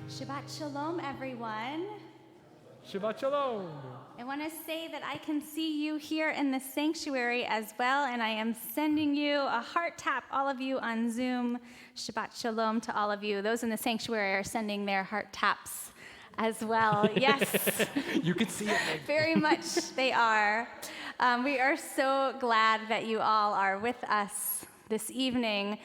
Shabbat Shalom, everyone. Shabbat Shalom. I want to say that I can see you here in the sanctuary as well, and I am sending you a heart tap, all of you on Zoom. Shabbat Shalom to all of you. Those in the sanctuary are sending their heart taps as well. Yes. You can see it. Very much they are. We are so glad that you all are with us this evening.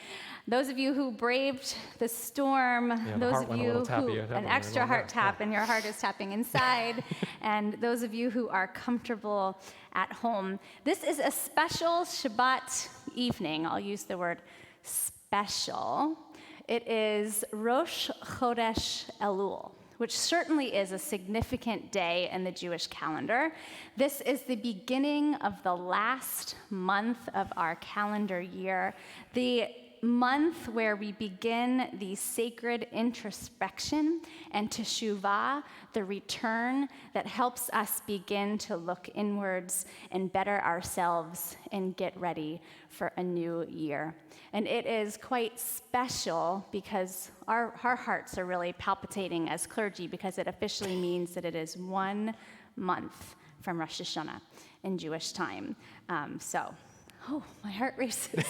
Those of you who braved the storm, those of you who, an extra heart tap and your heart is tapping inside, and those of you who are comfortable at home. This is a special Shabbat evening. I'll use the word special. It is Rosh Chodesh Elul, which certainly is a significant day in the Jewish calendar. This is the beginning of the last month of our calendar year, the month where we begin the sacred introspection and teshuvah, the return that helps us begin to look inwards and better ourselves and get ready for a new year. And it is quite special because our hearts are really palpitating as clergy, because it officially means that it is 1 month from Rosh Hashanah in Jewish time. Oh, my heart races.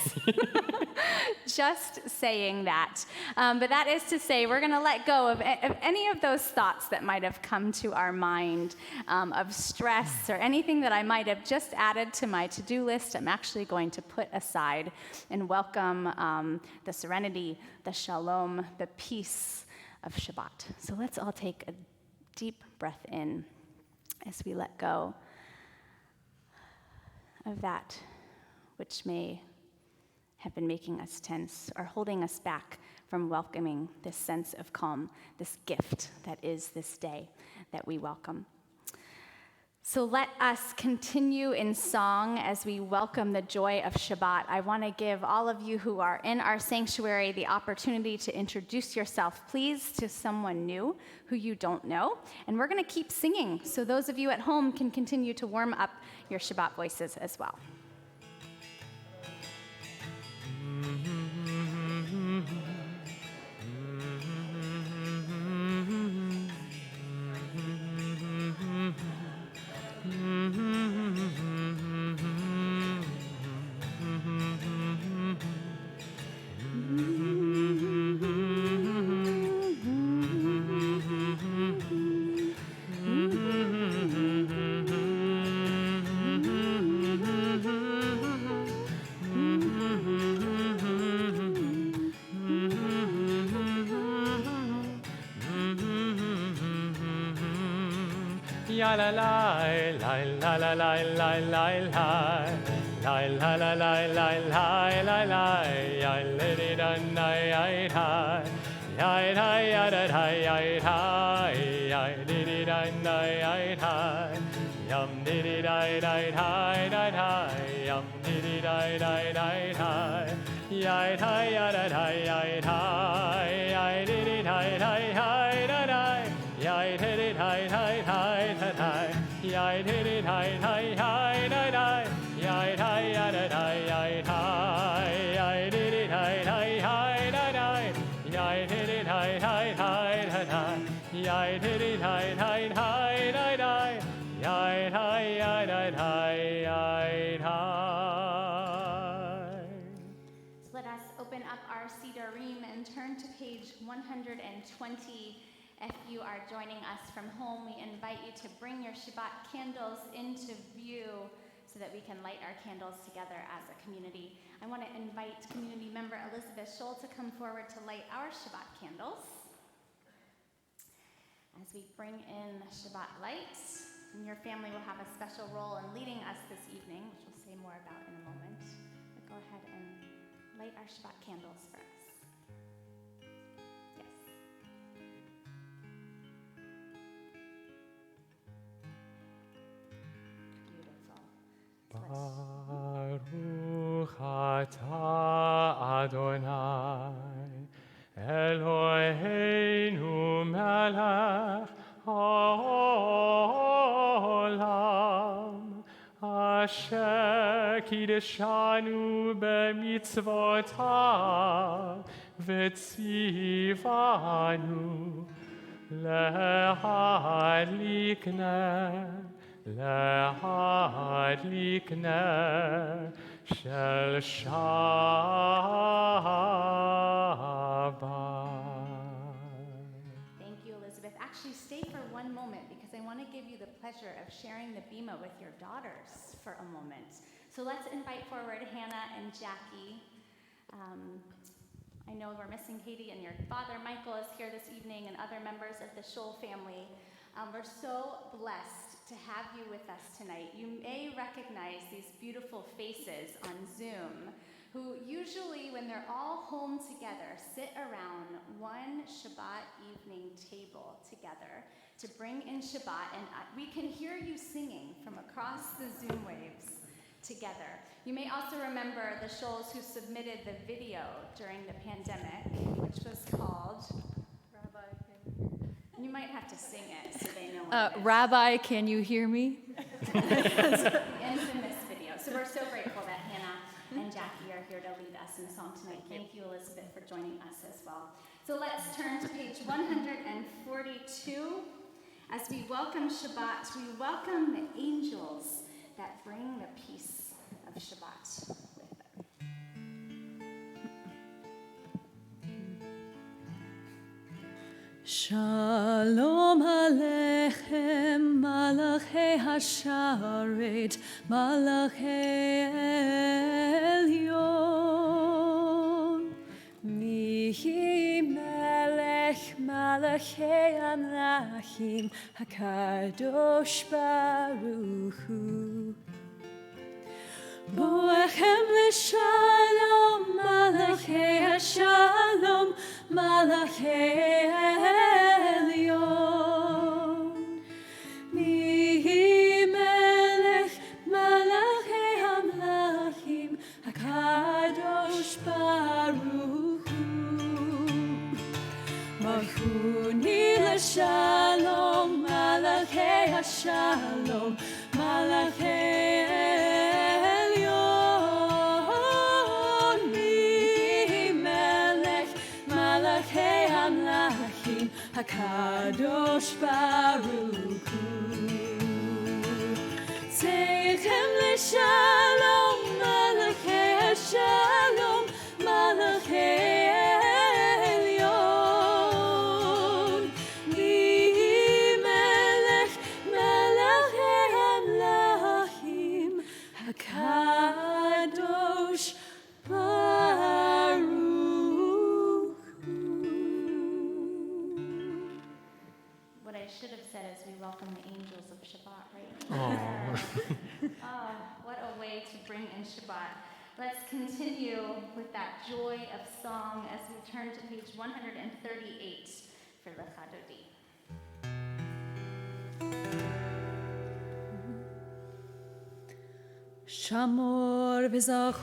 Just saying that. But that is to say, we're going to let go of any of those thoughts that might have come to our mind of stress or anything that I might have just added to my to-do list. I'm actually going to put aside and welcome the serenity, the shalom, the peace of Shabbat. So let's all take a deep breath in as we let go of that which may have been making us tense or holding us back from welcoming this sense of calm, this gift that is this day that we welcome. So let us continue in song as we welcome the joy of Shabbat. I want to give all of you who are in our sanctuary the opportunity to introduce yourself, please, to someone new who you don't know. And we're going to keep singing, so those of you at home can continue to warm up your Shabbat voices as well. La la la la la la la la la la la la la la la la la la ya lady da na ya ta ya ta ya da ta ya ta ya didi da na ya ta yum didi da da ta da ta yum didi da da da ta yai tai ya da tai yai tai yai di di tai tai tai da dai yai di di tai tai tai da tai yai di di tai tai tai da dai yai tai ya da tai yai tai yai di di tai tai tai da dai yai di di tai tai tai da tai yai di di tai tai tai da dai yai tai ya da tai yai tai. Let us open up our Sidurim and turn to page 120. If you are joining us from home, we invite you to bring your Shabbat candles into view so that we can light our candles together as a community. I want to invite community member Elizabeth Scholl to come forward to light our Shabbat candles. As we bring in the Shabbat lights, and your family will have a special role in leading us this evening, which we'll say more about in a moment. But go ahead and light our Shabbat candles for us. Yes. Beautiful. Baruch atah Adonai Eloheinu melech haolam asher kiddushanu b'mitzvotav v'tzivanu להדליק נר של שבת. Thank you, Elizabeth. Actually, stay for one moment because I want to give you the pleasure of sharing the bima with your daughters for a moment. So let's invite forward Hannah and Jackie. I know we're missing Katie, and your father, Michael, is here this evening, and other members of the Scholl family. We're so blessed to have you with us tonight. You may recognize these beautiful faces on Zoom, who usually, when they're all home together, sit around one Shabbat evening table together to bring in Shabbat, and we can hear you singing from across the Zoom waves together. You may also remember the Scholls who submitted the video during the pandemic, which was called Rabbi, you might have to sing it so they know what it is. Rabbi, can you hear me? The infamous video. So we're so grateful that Hannah and Jackie are here to lead us in song tonight. Thank you, Elizabeth, for joining us as well. So let's turn to page 142. As we welcome Shabbat, we welcome the angels that bring the peace of Shabbat with them. Shalom Aleichem, Malachei Hasharet, Malachei Elyon. Mihi Melech, Malachei Amlachim, HaKadosh Baruch Hu. Boechem l'shalom, Malachei Hashalom, Malachei Elyon. Mihi Melech, Malachei Hamlachim, HaKadosh Baruch Hu. Malchuni l'shalom, Malachei Hashalom, Malachei Elyon. Mihi Melech, Malachei Hamlachim, HaKadosh Baruch Hu. Tzechem l'shalom, Malachei Hashalom, Malachei Elyon. Mihi Melech, Malachei Hamlachim, HaKadosh Baruch Hu. What I should have said is we welcome the angels of Shabbat, right? What a way to bring in Shabbat. Let's continue with that joy of song as we turn to page 138 for Lecha Dodi. Shamor v'zachor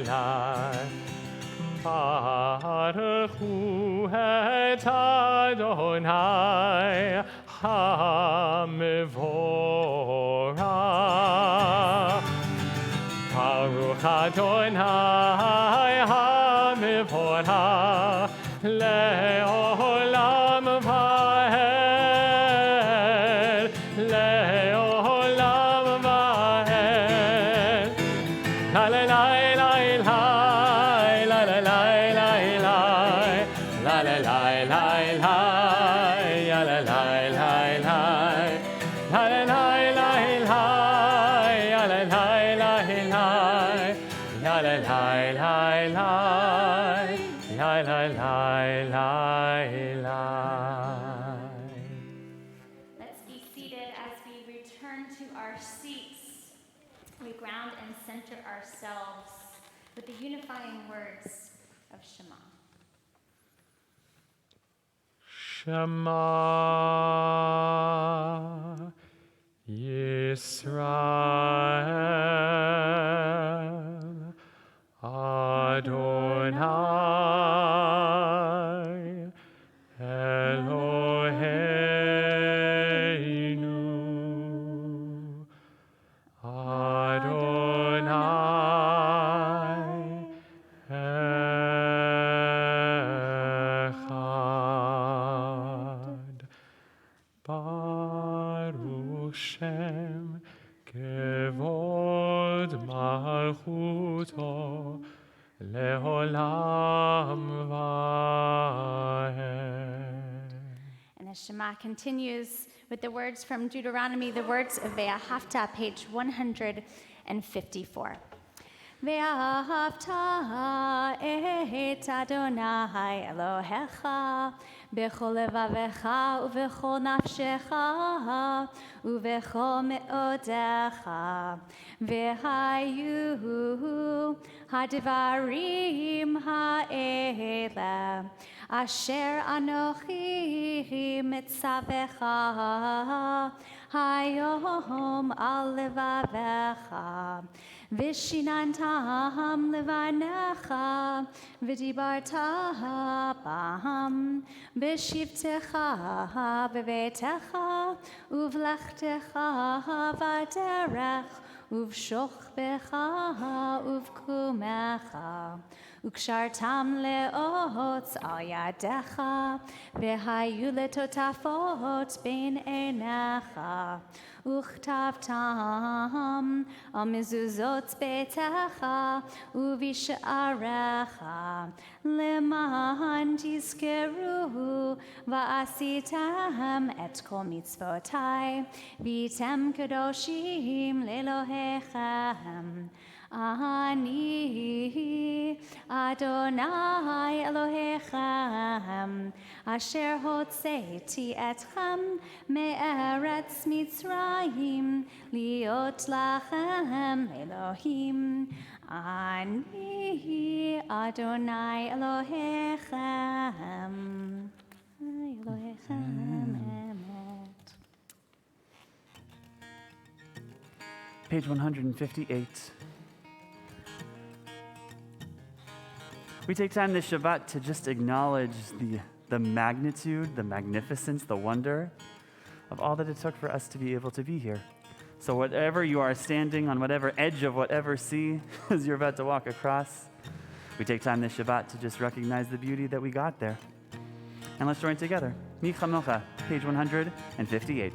lai. Baruch hu et Adonai HaMevorach. Baruch Adonai HaMevorach le'olam va'ed, le'olam va'ed. La la la la la la la la la la la la la la la ya la la la la la la la la ya la la la la ya la la la la ya la la la la. Let's be seated as we return to our seats. We ground and center ourselves with the unifying words of Shema. Shema Yisrael Adonai Eloheinu Adonai Echad. Baruch Shem Kevod Malchuto Leolam Vaed. And the Shema continues with the words from Deuteronomy, the words of Ve'ahavta, page 154. Ve'ahavta et Adonai Elohecha b'chol levavecha uv'chol nafshecha uv'chol me'odecha v'hayu hadivarim ha'ele asher anochi mitzavecha hayom al levavecha Vishinantam levanecha, v'dibarta bam, v'shivtecha bevetecha, uvlechtecha v'derech, uvshochbecha uvkumecha, ukshartam leot al yadecha, v'hayu letotafot bein einecha. Uchtavtam al mezuzot betecha uvish'arecha leman tizkeru va'asitem et kol mitzvotai v'item kadoshim lelohechem. Ani Adonai Elohechem asher hotzeiti etchem me'eretz Mitzrayim liot lachem Elohim. Ani Adonai Elohechem. Elohechem emet. Page 158. We take time this Shabbat to just acknowledge the magnitude, the magnificence, the wonder of all that it took for us to be able to be here. So whatever you are standing on, whatever edge of whatever sea as you're about to walk across, we take time this Shabbat to just recognize the beauty that we got there. And let's join together. Mi Chamocha, page 158.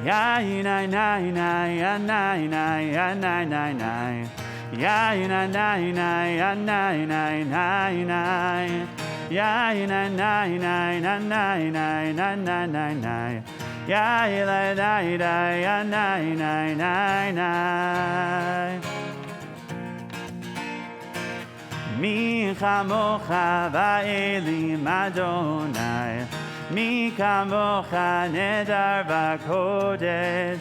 Ya na na na ya na na ya na na na. Ya na na na ya na na na na. Ya na na na na na na na na na. Ya la da da ya na na na na. Mi chamocha va'elim Adonai. Mi kamocha nedar v'kodesh,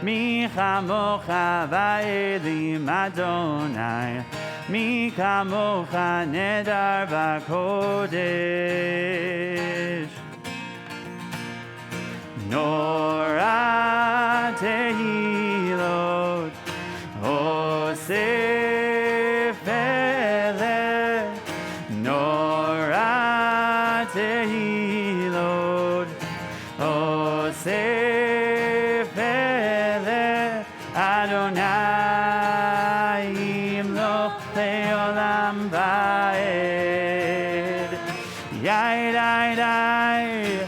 mi kamocha va'elim Adonai, mi kamocha nedar v'kodesh. Nora tehilot, osef lo leolam vaed. Yai dai dai,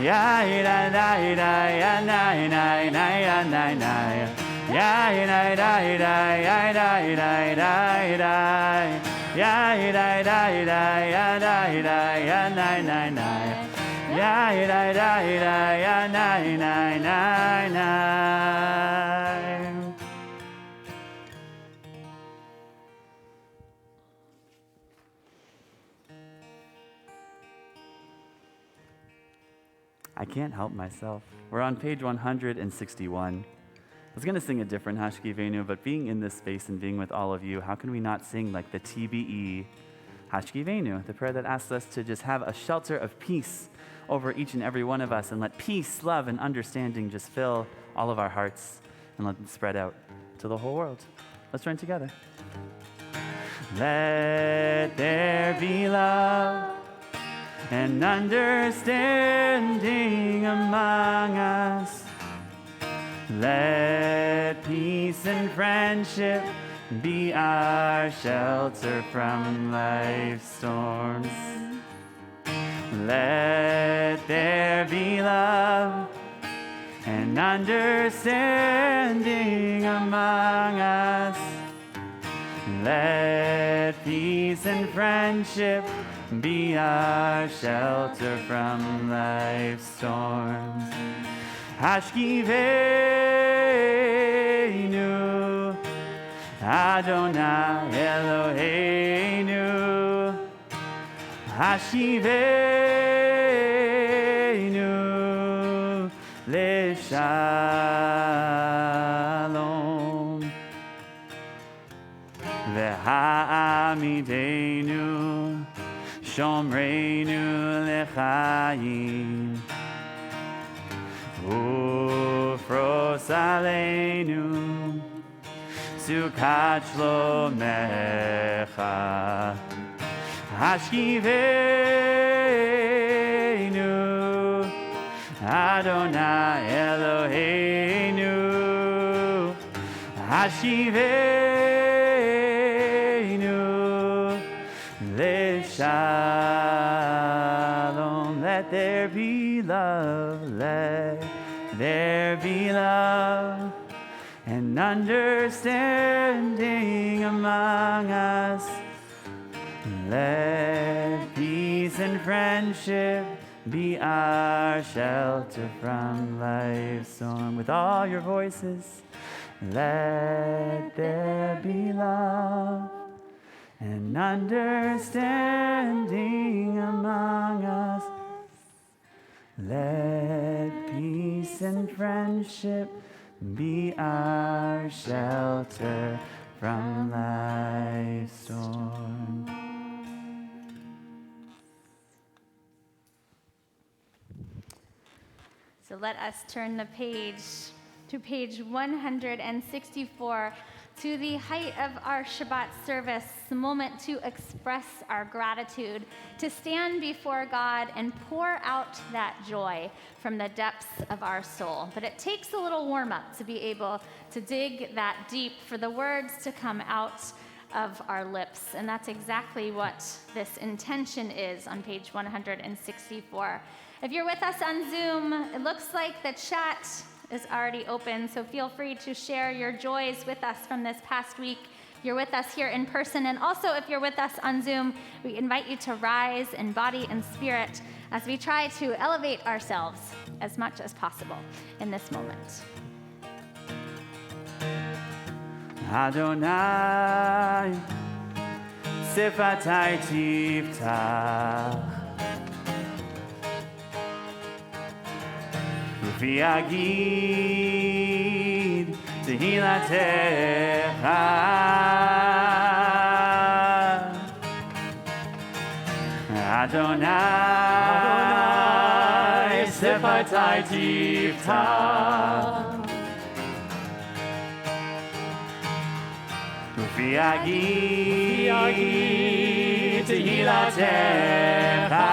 yai dai dai dai, nai nai nai nai nai. Yai dai dai dai, yai dai dai dai dai. Yai dai dai dai, yai dai dai, nai nai nai. Yai dai dai dai, nai nai nai nai. I can't help myself. We're on page 161. I was going to sing a different Hashkivenu, but being in this space and being with all of you, how can we not sing like the TBE Hashkivenu, the prayer that asks us to just have a shelter of peace over each and every one of us and let peace, love, and understanding just fill all of our hearts and let it spread out to the whole world. Let's join together. Let there be love and understanding among us. Let peace and friendship be our shelter from life's storms. Let there be love and understanding among us. Let peace and friendship be our shelter from life's storms. Hashkivenu, Adonai Eloheinu. Hashivenu leshalom. V'ha'amidenu shomreinu lechayim. Ufros aleinu sukat shlomecha. Hashkivenu Adonai Eloheinu. Hashivenu leshalom. Let there be love, let there be love and understanding among us. Let peace and friendship be our shelter from life's storm. With all your voices, let there be love and understanding among us. Let peace and friendship be our shelter from life's storm. So let us turn the page to page 164, to the height of our Shabbat service, the moment to express our gratitude, to stand before God and pour out that joy from the depths of our soul. But it takes a little warm-up to be able to dig that deep, for the words to come out of our lips. And that's exactly what this intention is on page 164. If you're with us on Zoom, it looks like the chat is already open, so feel free to share your joys with us from this past week. If you're with us here in person, and also if you're with us on Zoom, we invite you to rise in body and spirit as we try to elevate ourselves as much as possible in this moment. Adonai, sifatai tiftach. V'yagid tehilatecha. Adonai, sifatai tiftach. V'yagid tehilatecha.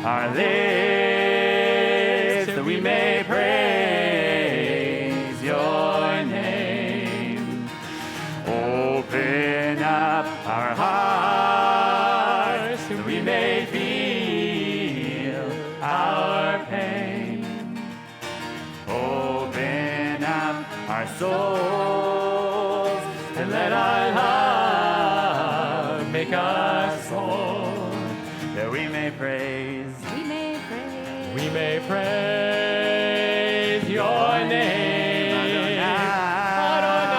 Our lips that we may praise our souls, and let our love make us whole. that we may praise. We may praise. We may praise your name.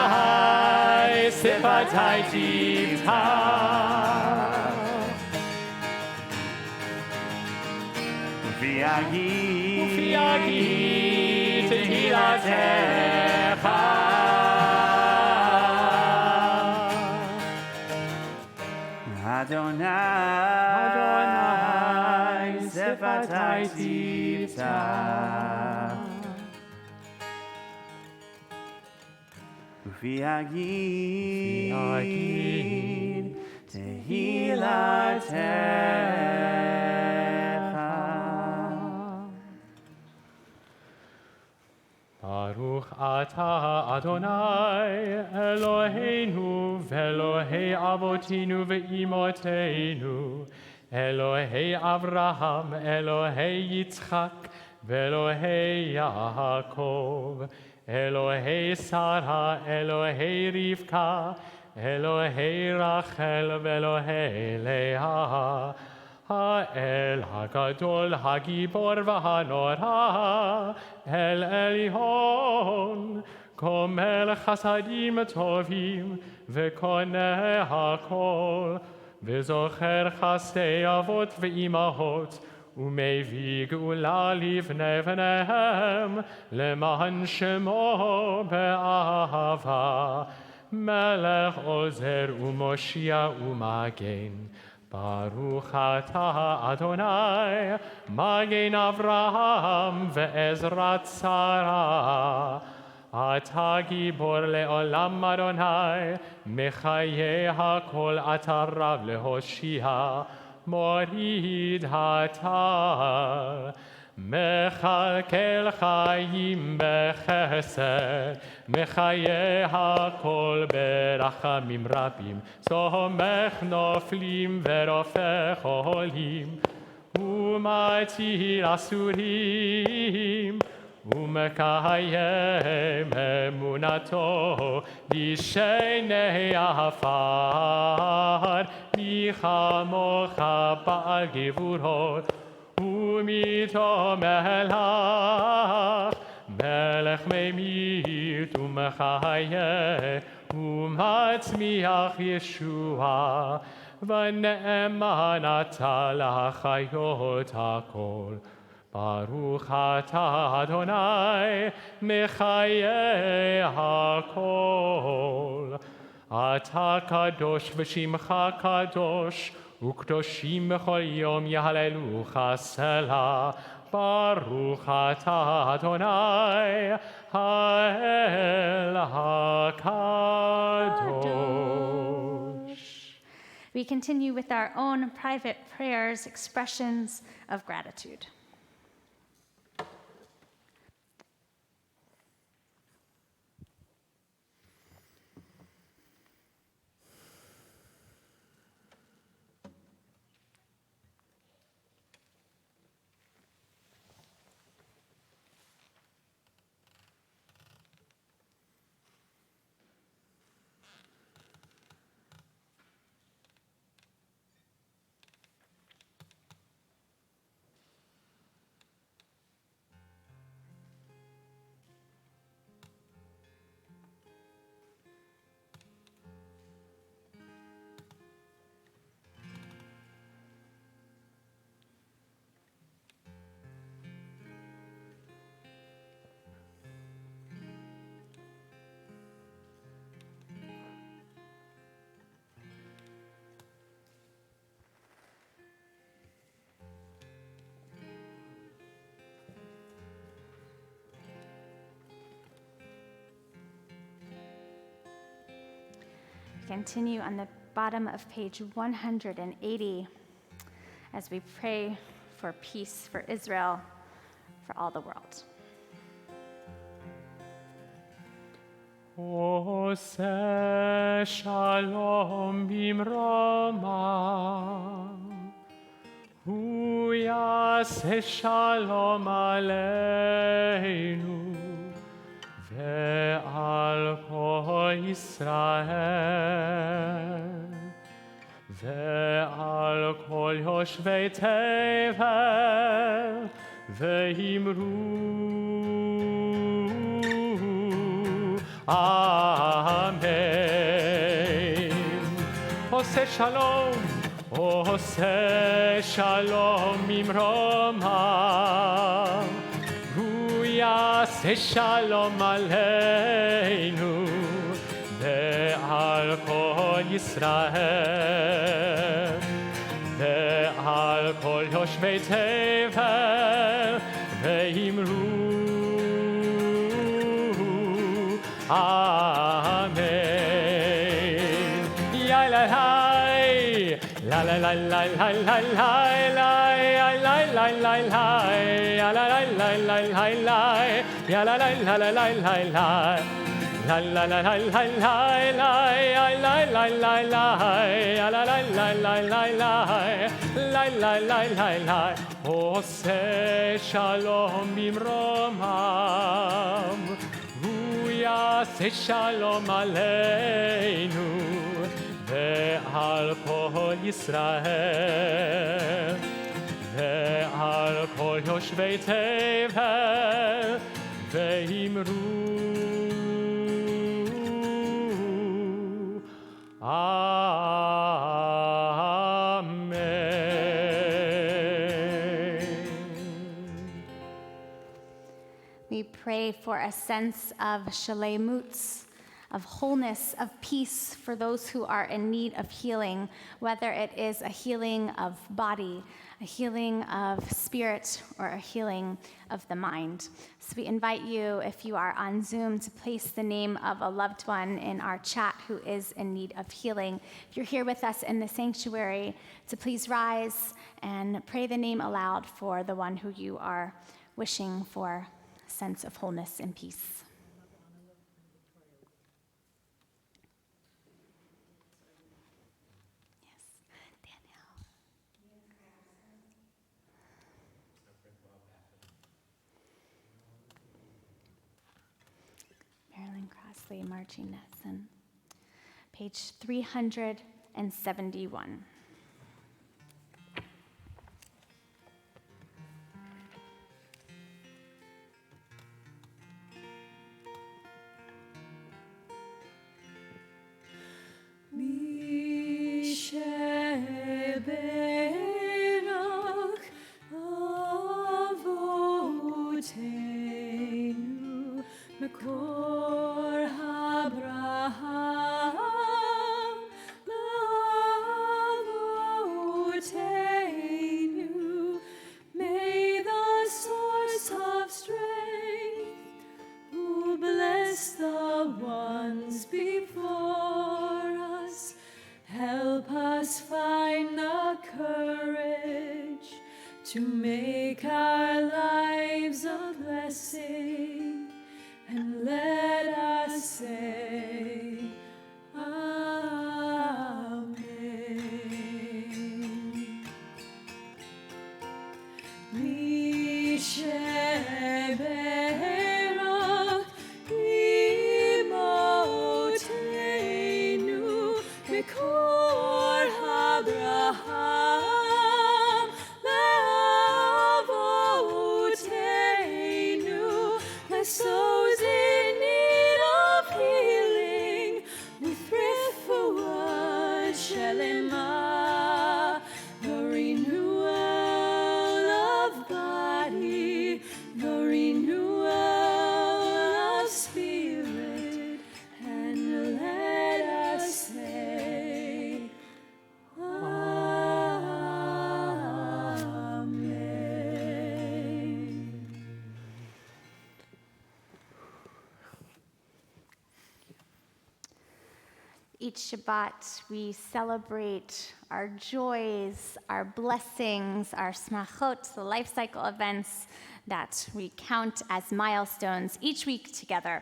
Adonai, Sifatai Tivta. Ufiagi, Tehilatecha. Adonai, Sifatai Tivta. Ufiagid, Tehilatecha. Baruch atah Adonai Eloheinu ve'Elohei avotinu ve'imotenu Elohei Avraham Elohei Yitzchak ve'Elohei Yaakov Elohei Sarah Elohei Rivka Elohei Rachel ve'Elohei Leah האל הגדול, הגיבור והנורא, אל עליון, גומל חסדים טובים, וקונה הכל, וזוכר חסדי אבות ואימהות, ומביא גאולה לבני בניהם, למען שמו באהבה, מלך עוזר ומושיע ומגן. Baruch atah Adonai, Magen Avraham ve'ezrat Sarah. Atah gibor le'olam Adonai, Mechaye hakol atah rav lehoshia, Morid hatar. Mechalkel chayim bechesed, Mechaye hakol berachamim rabim, Somech noflim verofech olim, Umatir asurim, Umekayem emunato, Dishenei afar, Michamocha ba'al gevurot, ומתו מלך, מלך ממית ומחיה, ומצמיח ישועה, ונאמן אתה לחיות הכל. ברוך אתה אדוני, מחיה הכל. אתה קדוש ושמך קדוש, וקדושים בכל יום יהללוך סלה. ברוך אתה אדוני, האל הקדוש. We continue with our own private prayers, expressions of gratitude. Continue on the bottom of page 180 as we pray for peace for Israel, for all the world. Ose shalom bimroma, hu yaseh shalom aleinu, ve'al ישראל ועל כל יושבי תבל ואמרו אמן. עושה שלום ממרומם, הוא יעשה שלום עלינו ועל כל ישראל ועל כל יושבי תבל ואמרו אמן. La la la la la la la la la la la la la la la la la la la ya la la la la la la la la la la la la la la la la la la ya la la la la la la la la la la la עושה שלום במרומם הוא יעשה שלום עלינו ועל כל ישראל ועל כל יושבי תבל ואמרו We pray for a sense of shaleimut, of wholeness, of peace for those who are in need of healing, whether it is a healing of body, a healing of spirit, or a healing of the mind. So we invite you, if you are on Zoom, to place the name of a loved one in our chat who is in need of healing. If you're here with us in the sanctuary, to please rise and pray the name aloud for the one who you are wishing for a sense of wholeness and peace. Marilyn Crossley, Margie Netson. Page 371. To make our lives a blessing, and let us say, Amen. Misheberach imotenu mikor habraha. Souls in need of healing, with refuah shelema, the renewal of body, the renewal of spirit, and let us say, Amen. Each Shabbat, we celebrate our joys, our blessings, our smachot, the life cycle events that we count as milestones each week together.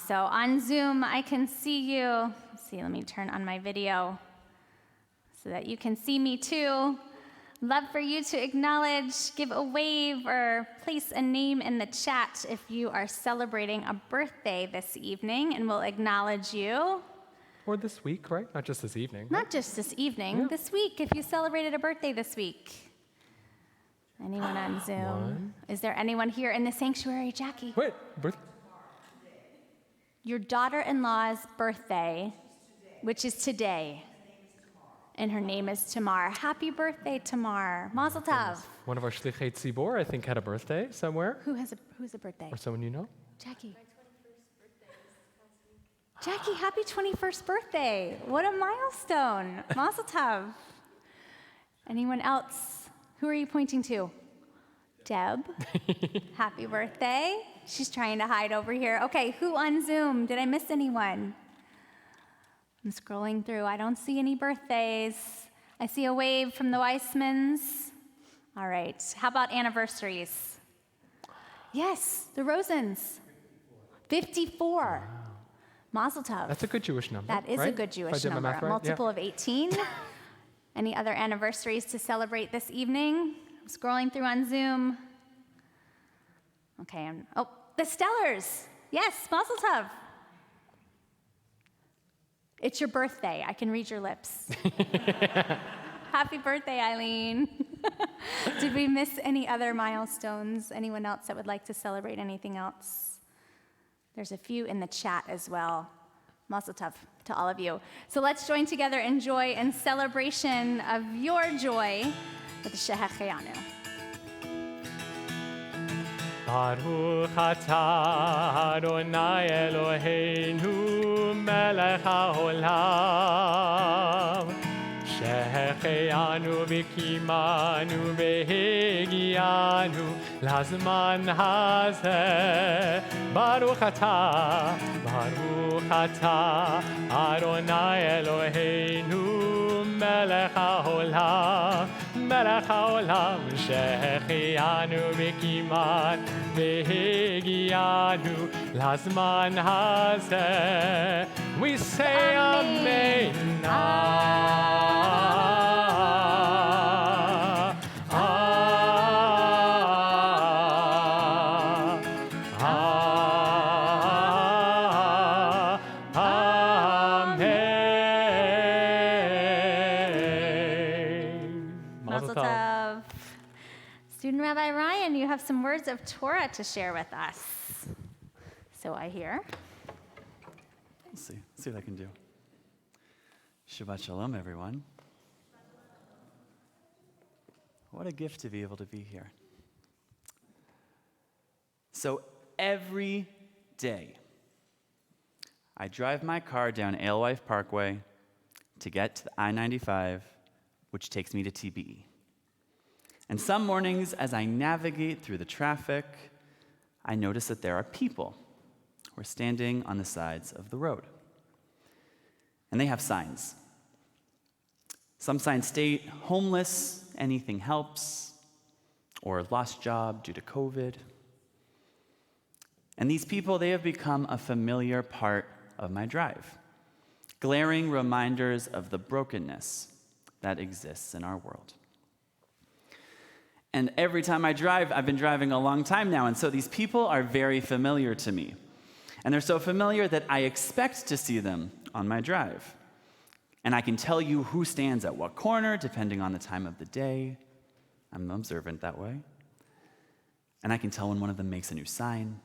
So on Zoom, I can see you. Let's see, let me turn on my video so that you can see me too. Love for you to acknowledge, give a wave, or place a name in the chat if you are celebrating a birthday this evening, and we'll acknowledge you. Or this week, right? Not just this evening. Not just this evening, Yeah. this week, if you celebrated a birthday this week. Anyone on Zoom? One. Is there anyone here in the sanctuary, Jackie? Wait, Your daughter-in-law's birthday, which is today. And her name is Tamar. Happy birthday, Tamar. Mazel tov. one of our Shlichei Tzibor, I think, had a birthday somewhere. Who's a birthday? Or someone you know? Jackie. Jackie, happy 21st birthday. What a milestone. Mazel tov. Anyone else? Who are you pointing to? Deb. Happy birthday. She's trying to hide over here. Okay, who on Zoom? Did I miss anyone? I'm scrolling through. I don't see any birthdays. I see a wave from the Weissmans. All right. How about anniversaries? Yes, the Rosens. 54. Wow. Mazel tov. That's a good Jewish number. That is right? a good If I Jewish did my number. math A right? multiple Yeah. of 18. Any other anniversaries to celebrate this evening? I'm scrolling through on Zoom. Okay. The Stellars. Yes, Mazel tov. It's your birthday. I can read your lips. Happy birthday, Eileen. Did we miss any other milestones? Anyone else that would like to celebrate anything else? There's a few in the chat as well. Mazel tov to all of you. So let's join together in joy and celebration of your joy with the Shehecheyanu. Baruch atah Adonai Eloheinu melech haolam Shehecheyanu v'kimanu v'hegianu lazman hazeh Baruch atah Adonai Eloheinu melech haolam melech haolam שהחיינו וקימן והגיענו לזמן הזה. We say amen. Mazel tov. Student Rabbi Ryan, you have some words of Torah to share with us. So I hear. Let's see what I can do. Shabbat shalom, everyone. What a gift to be able to be here. So every day, I drive my car down Alewife Parkway to get to the I-95, which takes me to TBE. And some mornings, as I navigate through the traffic, I notice that there are people who are standing on the sides of the road. And they have signs. Some signs state, homeless, anything helps, or lost job due to COVID. And these people, they have become a familiar part of my drive, glaring reminders of the brokenness that exists in our world. And every time I drive, I've been driving a long time now, and so these people are very familiar to me. And they're so familiar that I expect to see them on my drive. And I can tell you who stands at what corner, depending on the time of the day. I'm observant that way. And I can tell when one of them makes a new sign.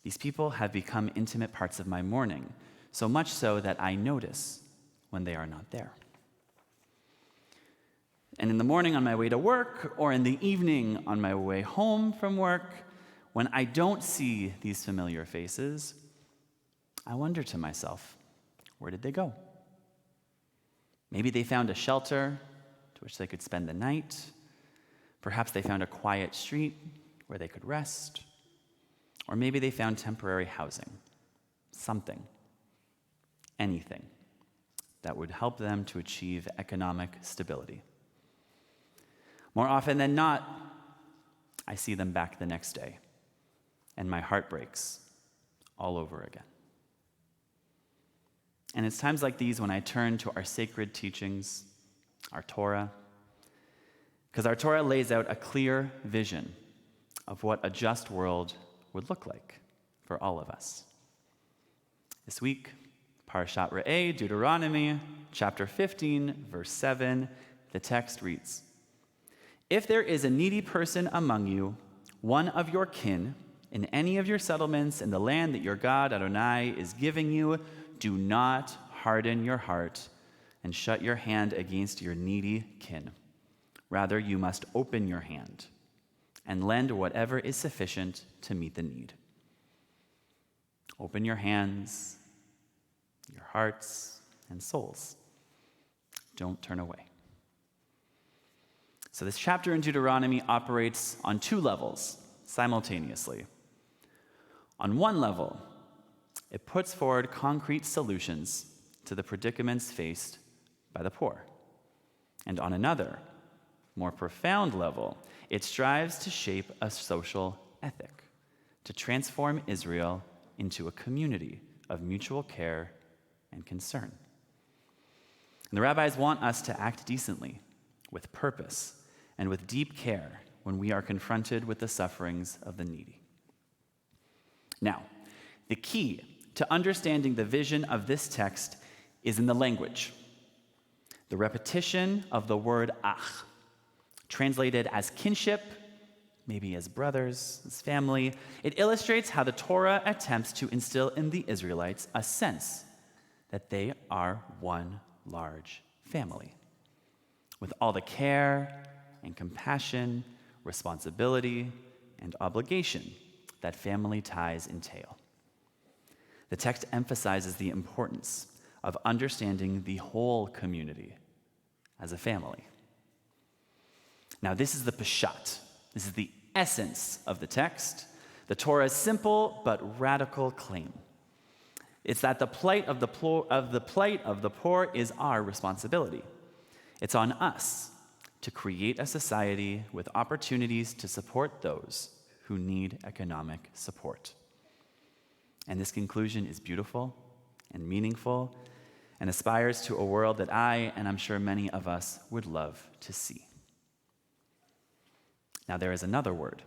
These people have become intimate parts of my morning, so much so that I notice when they are not there. And in the morning on my way to work, or in the evening on my way home from work, when I don't see these familiar faces, I wonder to myself, where did they go? Maybe they found a shelter to which they could spend the night. Perhaps they found a quiet street where they could rest. Or maybe they found temporary housing, something, anything that would help them to achieve economic stability. More often than not, I see them back the next day, and my heart breaks all over again. And it's times like these when I turn to our sacred teachings, our Torah, Because our Torah lays out a clear vision of what a just world would look like for all of us. This week, Parashat Re'eh, Deuteronomy, chapter 15, verse 7, the text reads, "If there is a needy person among you, one of your kin, in any of your settlements in the land that your God Adonai is giving you, do not harden your heart and shut your hand against your needy kin. Rather, you must open your hand and lend whatever is sufficient to meet the need." Open your hands, your hearts, and souls. Don't turn away. So this chapter in Deuteronomy operates on two levels simultaneously. On one level, it puts forward concrete solutions to the predicaments faced by the poor. And on another, more profound level, it strives to shape a social ethic, to transform Israel into a community of mutual care and concern. And the rabbis want us to act decently, with purpose, and with deep care when we are confronted with the sufferings of the needy. Now, the key to understanding the vision of this text is in the language. The repetition of the word ach, translated as kinship, maybe as brothers, as family, it illustrates how the Torah attempts to instill in the Israelites a sense that they are one large family, with all the care and compassion, responsibility, and obligation that family ties entail. The text emphasizes the importance of understanding the whole community as a family. Now, this is the Peshat. This is the essence of the text, the Torah's simple but radical claim. It's that the plight of the poor is our responsibility. It's on us to create a society with opportunities to support those who need economic support. And this conclusion is beautiful and meaningful and aspires to a world that I, and I'm sure many of us, would love to see. Now, there is another word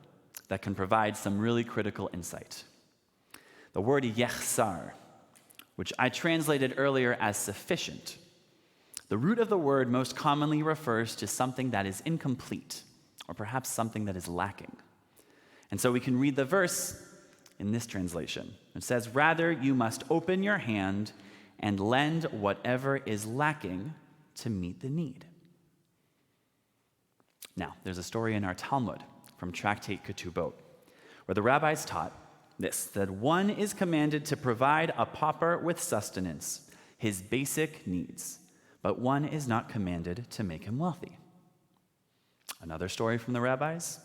that can provide some really critical insight. The word yechsar, which I translated earlier as sufficient. The root of the word most commonly refers to something that is incomplete, or perhaps something that is lacking. And so we can read the verse in this translation. It says, "Rather, you must open your hand and lend whatever is lacking to meet the need." Now, there's a story in our Talmud from Tractate Ketubot, where the rabbis taught this, that one is commanded to provide a pauper with sustenance, his basic needs, but one is not commanded to make him wealthy. Another story from the rabbis: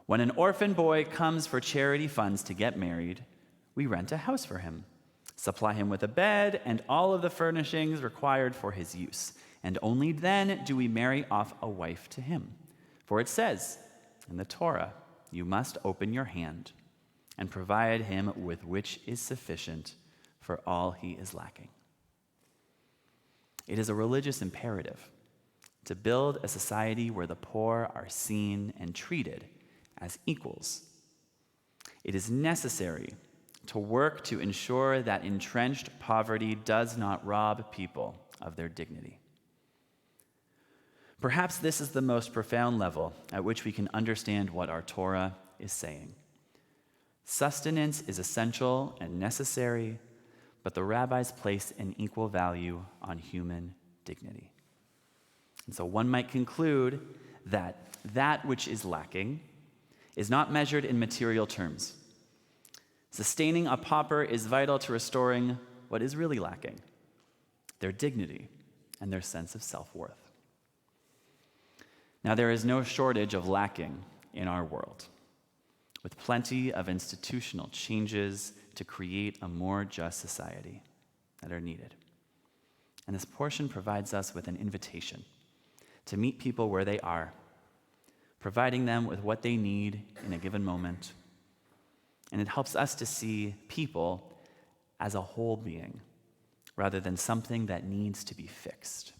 when an orphan boy comes for charity funds to get married, we rent a house for him, supply him with a bed and all of the furnishings required for his use, and only then do we marry off a wife to him. For it says in the Torah, "You must open your hand and provide him with which is sufficient for all he is lacking." It is a religious imperative to build a society where the poor are seen and treated as equals. It is necessary to work to ensure that entrenched poverty does not rob people of their dignity. Perhaps this is the most profound level at which we can understand what our Torah is saying. Sustenance is essential and necessary, but the rabbis place an equal value on human dignity. And so one might conclude that that which is lacking is not measured in material terms. Sustaining a pauper is vital to restoring what is really lacking: their dignity and their sense of self-worth. Now, there is no shortage of lacking in our world, with plenty of institutional changes to create a more just society that are needed. And this portion provides us with an invitation to meet people where they are, providing them with what they need in a given moment. And it helps us to see people as a whole being, rather than something that needs to be fixed.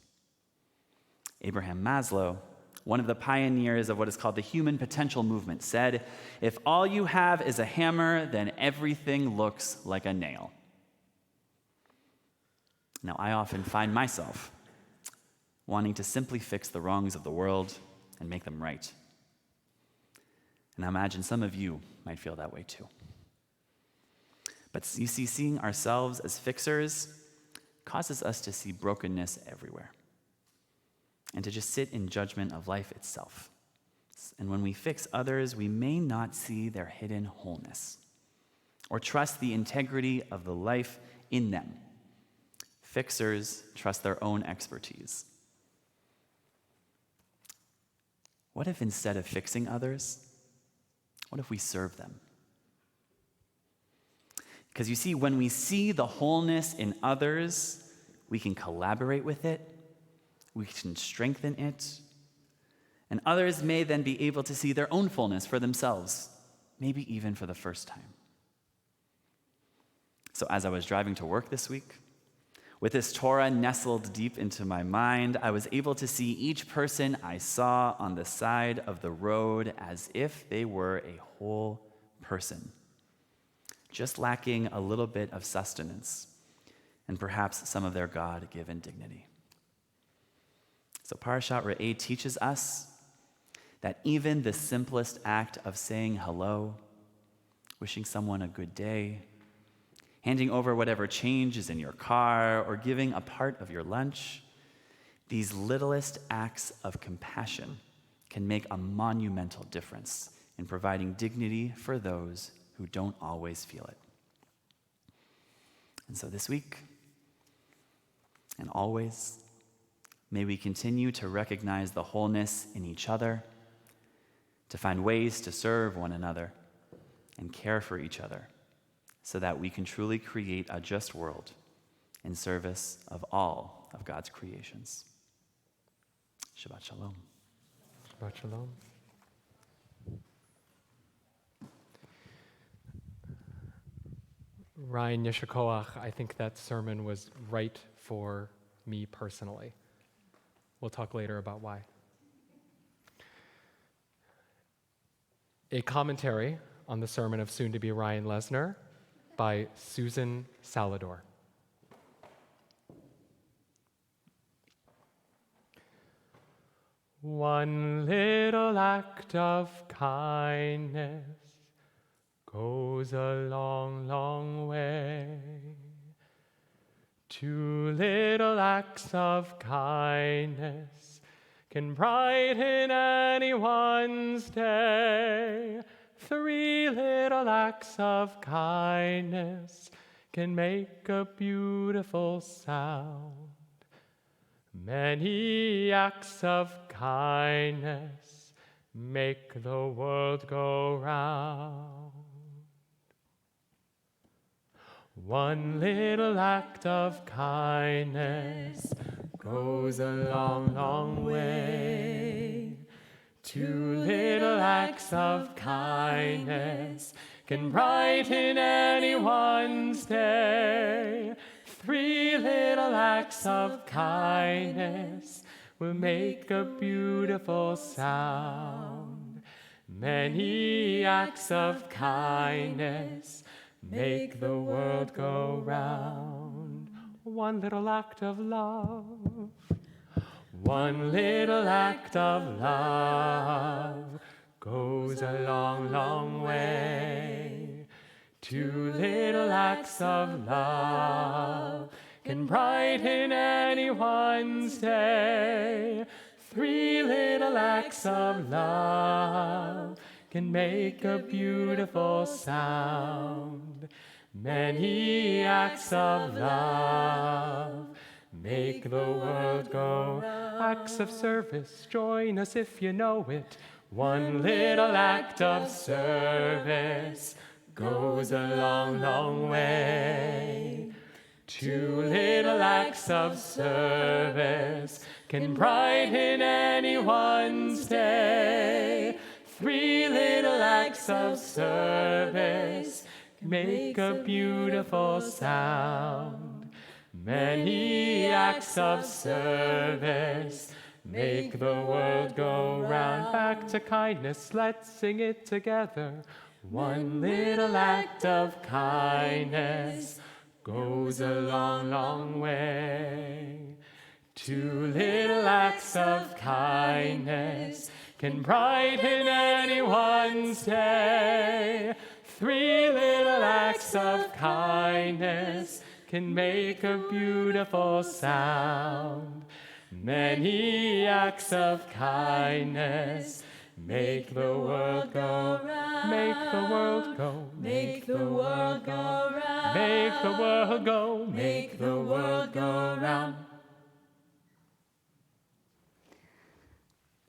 Abraham Maslow one of the pioneers of what is called the human potential movement, said, "If all you have is a hammer, then everything looks like a nail." Now, I often find myself wanting to simply fix the wrongs of the world and make them right. And I imagine some of you might feel that way too. But you see, seeing ourselves as fixers causes us to see brokenness everywhere and to just sit in judgment of life itself. And when we fix others, we may not see their hidden wholeness or trust the integrity of the life in them. Fixers trust their own expertise. What if instead of fixing others, what if we serve them? Because you see, when we see the wholeness in others, we can collaborate with it, we can strengthen it, and others may then be able to see their own fullness for themselves, maybe even for the first time. So as I was driving to work this week, with this Torah nestled deep into my mind, I was able to see each person I saw on the side of the road as if they were a whole person, just lacking a little bit of sustenance and perhaps some of their God-given dignity. So Parashat Re'eh teaches us that even the simplest act of saying hello, wishing someone a good day, handing over whatever change is in your car, or giving a part of your lunch, these littlest acts of compassion can make a monumental difference in providing dignity for those who don't always feel it. And so this week, and always, may we continue to recognize the wholeness in each other, to find ways to serve one another and care for each other, so that we can truly create a just world in service of all of God's creations. Shabbat Shalom. Shabbat Shalom. Ryan Yeshikoach, I think that sermon was right for me personally. We'll talk later about why. A commentary on the sermon of soon-to-be Ryan Lesnar by Susan Salador. One little act of kindness goes a long, long way. Two little acts of kindness can brighten anyone's day. Three little acts of kindness can make a beautiful sound. Many acts of kindness make the world go round. One little act of kindness goes a long, long way. Two little acts of kindness can brighten anyone's day. Three little acts of kindness will make a beautiful sound. Many acts of kindness make the world go round. One little act of love. One little act of love goes a long, long way. Two little acts of love can brighten anyone's day. Three little acts of love can make a beautiful sound. Many acts of love make the world go. Acts of service, join us if you know it. One little act of service goes a long, long way. Two little acts of service can brighten anyone's day. Three little acts of service make a beautiful sound. Many acts of service Make the world go round. Back to kindness, let's sing it together. One little act of kindness goes a long, long way. Two little acts of kindness can brighten anyone's day. Three little acts of kindness can make a beautiful sound. Many acts of kindness make the world go round. Make the world go. Make the world go round. Make the world go. Make the world go round.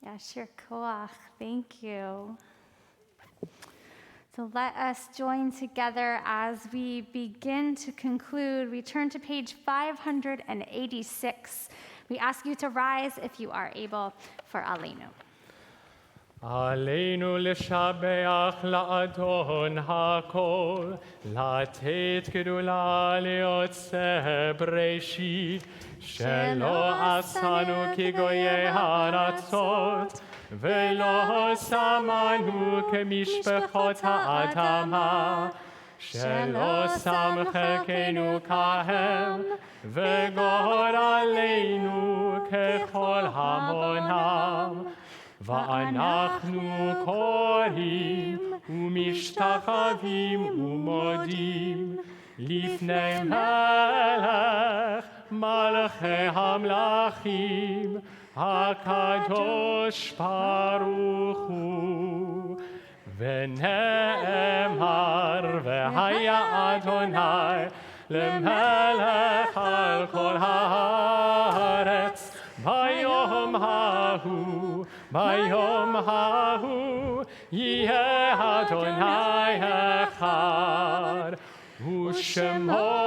Yashir koach. Thank you. So let us join together as we begin to conclude. We turn to page 586. We ask you to rise if you are able for Aleinu. עלינו לשבח לאדון הכל, לתת גדולה ליוצא בראשית, שלא עשנו כגויי הארצות, ולא שמנו כמשפחות האדמה, שלא שם חלקנו כהם, וגורלנו ככל המונם. ואנחנו קוראים ומשתחווים ומודים לפני מלך מלכי המלכים הקדוש ברוך הוא. ונאמר והיה אדוני למלך על כל הארץ ביום ההוא. ביום ההוא יהיה אדוני אחד, ושמו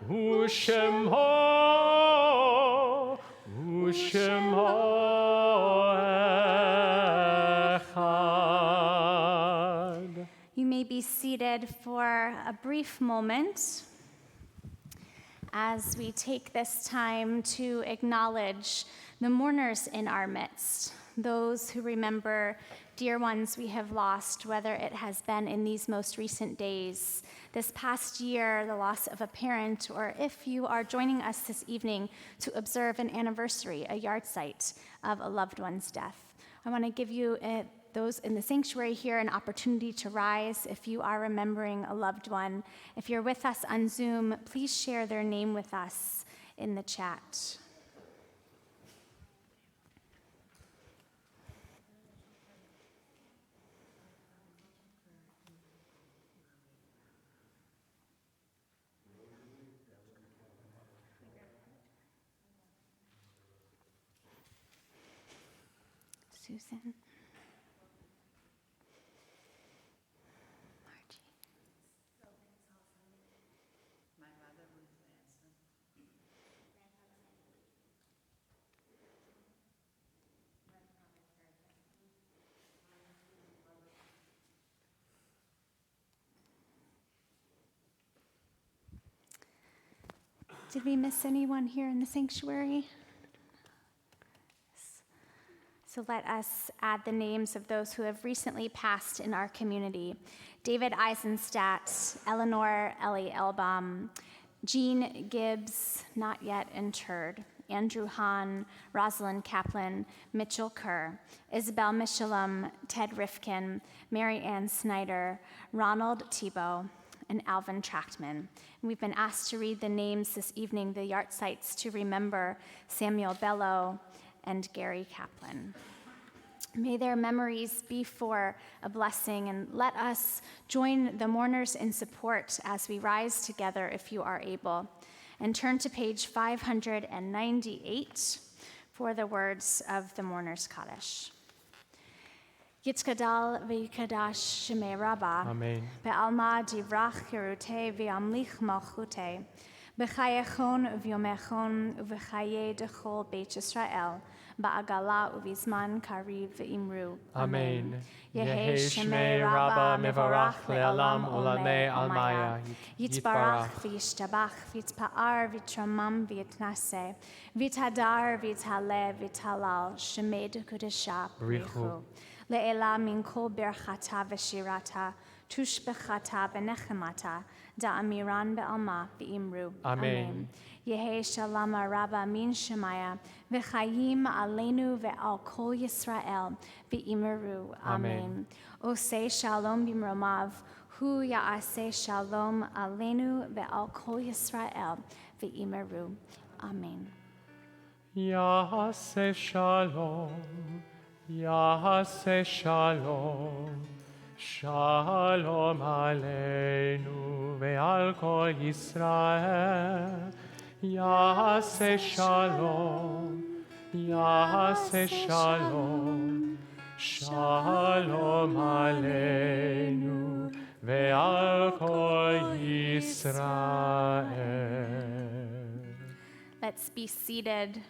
אחד. You may be seated for a brief moment as we take this time to acknowledge the mourners in our midst, those who remember dear ones we have lost, whether it has been in these most recent days, this past year, the loss of a parent, or if you are joining us this evening to observe an anniversary, a yahrzeit of a loved one's death. I want to give you, those in the sanctuary here, an opportunity to rise if you are remembering a loved one. If you're with us on Zoom, please share their name with us in the chat. Susan. Margie. My mother, Ruth Manson. Did we miss anyone here in the sanctuary? So let us add the names of those who have recently passed in our community. David Eisenstadt, Eleanor Ellie Elbaum, Jean Gibbs, not yet interred, Andrew Hahn, Rosalind Kaplan, Mitchell Kerr, Isabel Michelum, Ted Rifkin, Mary Ann Snyder, Ronald Thibault, and Alvin Trachtman. We've been asked to read the names this evening, the yahrzeits to remember Samuel Bellow and Gary Kaplan. May their memories be for a blessing, and let us join the mourners in support as we rise together if you are able. And turn to page 598 for the words of the Mourner's Kaddish. Yitkadal v'yikadash shemei Rabbah. Amen. Be'alma divrach hirute v'amlich malchute. B'chayechon u'v'yomechon u'v'chaye dechol Beit Yisrael. ba'agala ubizman kariv ve'imru. Amen. Yehi shemei rabba mevorach le'olam ulamei almaya. Yitbarach v'yishtabach v'yitpa'ar v'yitramam v'yitnase v'yithadar v'yithale v'yithalal shemed kudesha b'richu. Le'ela min kol berchata v'shirata tushbechata v'nechemata da'amiran be'alma v'imru. Amen. Yehi shalom rabba min shemaya v'chayim aleinu ve'al kol Yisrael v'imeru. Amen. Oseh shalom bimromav hu ya'aseh shalom aleinu ve'al kol Yisrael v'imeru. Amen. Ya'aseh shalom, Ya'aseh shalom, shalom aleinu ve'al kol Yisrael. Ya'aseh shalom, Ya'aseh shalom, shalom aleinu ve'al kol Yisrael. Let's be seated.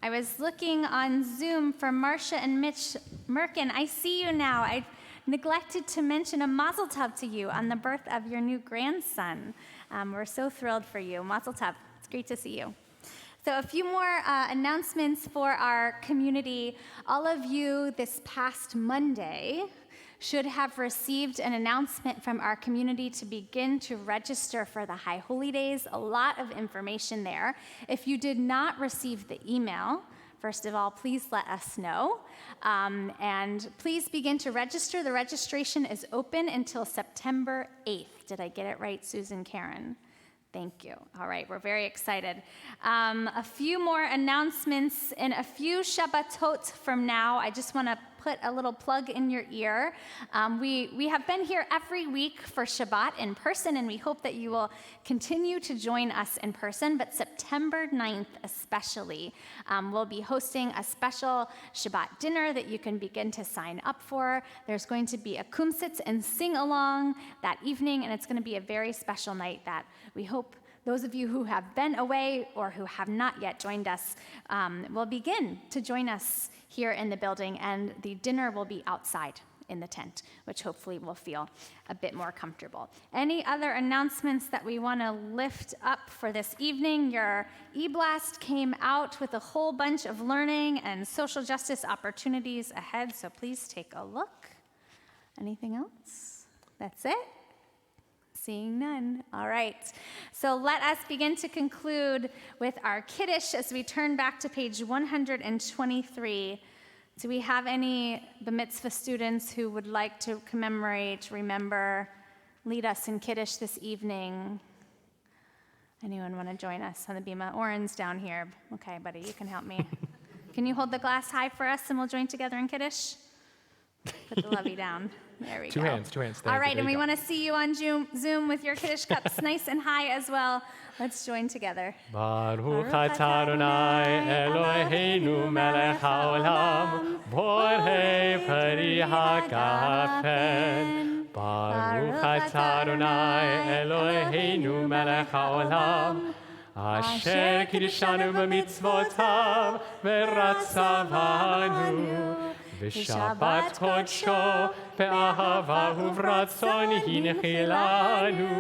I was looking on Zoom for Marcia and Mitch Merkin. I see you now. I neglected to mention a mazel tov to you on the birth of your new grandson. We're so thrilled for you. Mazel tov. It's great to see you. So a few more announcements for our community. All of you this past Monday should have received an announcement from our community to begin to register for the High Holy Days. A lot of information there. If you did not receive the email, first of all, please let us know. And please begin to register. The registration is open until September 8th. Did I get it right, Susan Karen? Thank you. All right, we're very excited. A few more announcements in a few Shabbatot from now. I just want to put a little plug in your ear. We have been here every week for Shabbat in person, and we hope that you will continue to join us in person. But September 9th especially, we'll be hosting a special Shabbat dinner that you can begin to sign up for. There's going to be a kumsitz and sing-along that evening, and it's going to be a very special night that we hope those of you who have been away or who have not yet joined us will begin to join us here in the building, and the dinner will be outside in the tent, which hopefully will feel a bit more comfortable. Any other announcements that we want to lift up for this evening? Your e-blast came out with a whole bunch of learning and social justice opportunities ahead, so please take a look. Anything else? That's it? Seeing none. All right. So let us begin to conclude with our Kiddush as we turn back to page 123. Do we have any Bar Mitzvah students who would like to commemorate, remember, lead us in Kiddush this evening? Anyone want to join us on the Bima? Oren's down here. Okay, buddy, you can help me. Can you hold the glass high for us and we'll join together in Kiddush? Put the lovey down. There we go. Two hands. All right, and we want to see you on Zoom with your Kiddush cups nice and high as well. Let's join together. Baruch atah Adonai Eloheinu melech haolam borei peri hagafen. Baruch atah Adonai Eloheinu melech haolam asher kiddushanu b'mitzvotav v'ratzavanu. V'shabbat kodsho be'ahava u'vratzon hinechilanu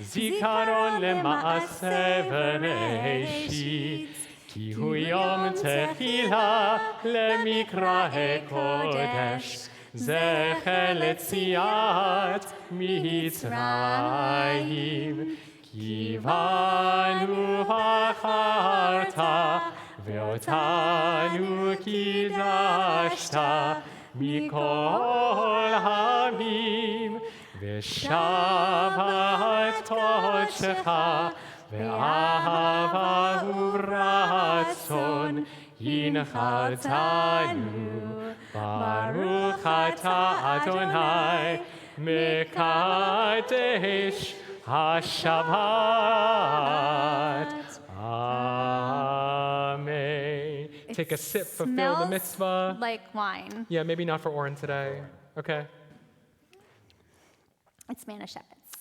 zikaron lema'aseh v'reishit ki hu yom techila lemikrahe kodesh zecher letziat mitzrayim kivanu v'acharta ואותנו קידשת מכל העמים, ושבת קודשך, ואהבה ורצון הנחלתנו. ברוך אתה אדוני מקדש השבת. Amen. Take a sip, fulfill the mitzvah. Like wine. Yeah, maybe not for Oren today. Okay. It's Manischewitz.